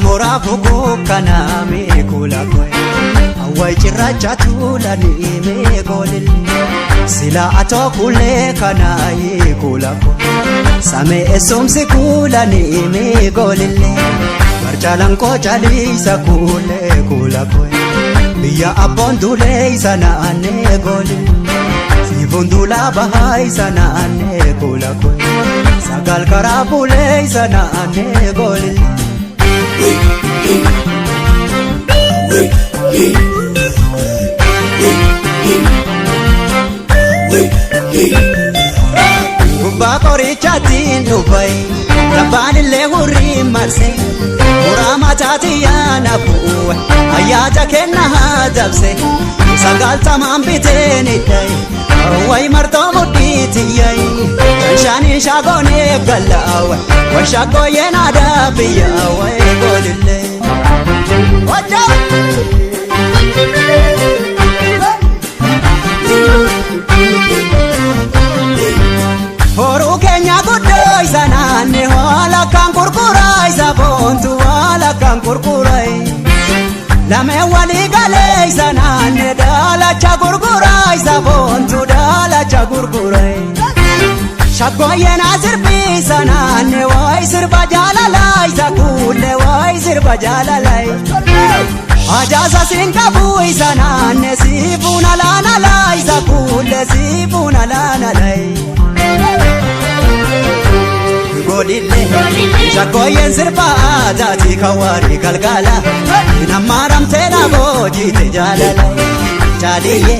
Gaaromsaa fugu kana meekula koe awwai cirracha tulani meekolil sila ato kule kana yeekula koe same esomsi kulani meekolil marjalan ko jalisa kule kula koe biya abon dule sana ane golil sifundula bahai sana ane kula koe sagal karabule sana ane golil Gubba qorichaatiin dhufay Rabbaanillee hurrii marse Muraama taatiyaan afuuwe Ayyaata kenna haa dabse Sagaltamaan biteen hidhay Way martoo mudhiitiyyay Shaanii shaagoonee gallaawe Way shaagooyeen aadaa biyyaawee golillee Horu Kenya guddoo isa naanne wala kan gurguraa isa boontu wala kan gurguraa Lame walii galee isa naanne daalacha gurguraa isa boontu daalacha gurguraa Shaggooyyeen asirbii isa naanne wayi sirba jaalalaa isa kuulle wayi sirba jaalalaa Ajaasa singabu isa naanne siifuun alaanalaa isa kuulle siifuun alaanalaa Golille shaggooyyeen sirba aadaati kawaari galgala Namaaramtee naboo jiite jaalala Jaaliyyee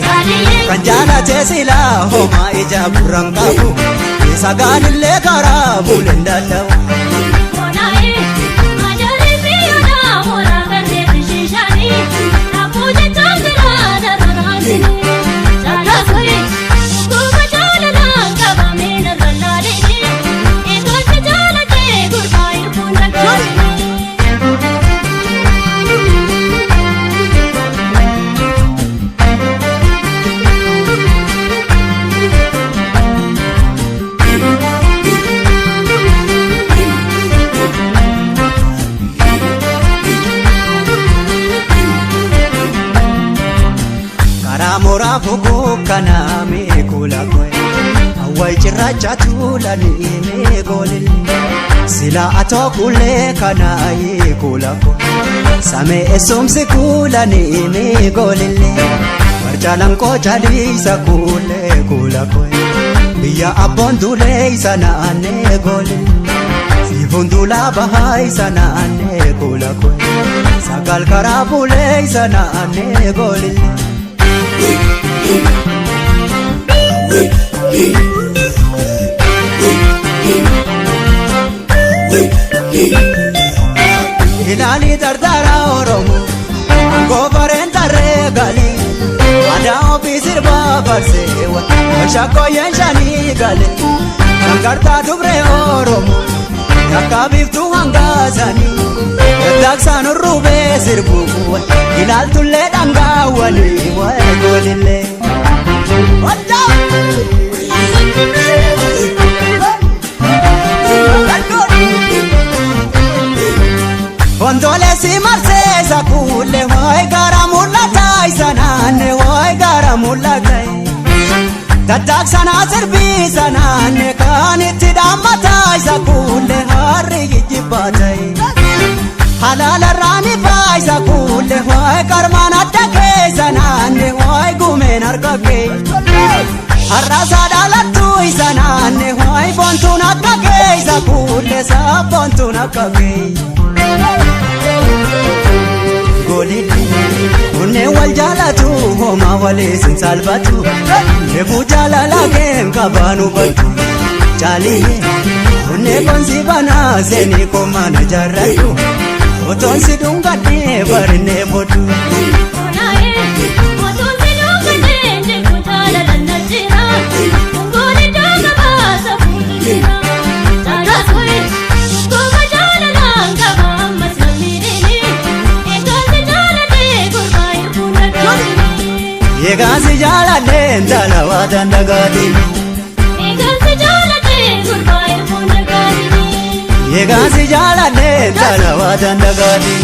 kan jaalatee silaa homaa ija burraan qabu Sagaalillee karaa buleen dadhabu Gaaromsaa fugu kana meekula koe awwai cirracha tulani meekolil sila ato kule kana yeekula koe same esomsi kulani meekolil marjalan ko jalisa kule kula koe biya abon dule isa naanne golil sifundula bahai isa naanne kula koe sagal karabule isa naanne golil Ilaali dardara Oromoo Angoofareen tarree galii Aadaa ofii sirbaa barseewa Shaggooyyeen shanii galee Shangartaa dubree Oromoo Yakka biiftuu hangaasanii Daddaaksaan urruubee sirbuuwa Ilaaltullee dhangaawwanii waa'ee golillee Ontoolee si marsee isa kuulle waa'ee gaara mul'ataa isa naanne waa'ee gaara mul'ataa Daddaaksaan asirbii isa naanne kan itti dhaammataa isa kuulle harri jijjibbataa Halaalarraan ifaa isa kuulle waa'ee qarmaan adda kee isa naanne waa'ee gumeen harka kee Har'aasaa dhaalattuu isa naanne waa'ee boontuun akka kee isa kuulle saabboontuun akka kee Golillee onneen wal jaalatu homaa waliin salphatu Reefuu jaalalaa keen qabaanu baddu Jaaliyyee onneen konsi banaa seenii koomana jaarradhu Otoon si dhungadhee barinee boddu Egaan si jaaladhee intala waataan dhagaatiin Egaa si jaaladhe jaalawaa dandagaati.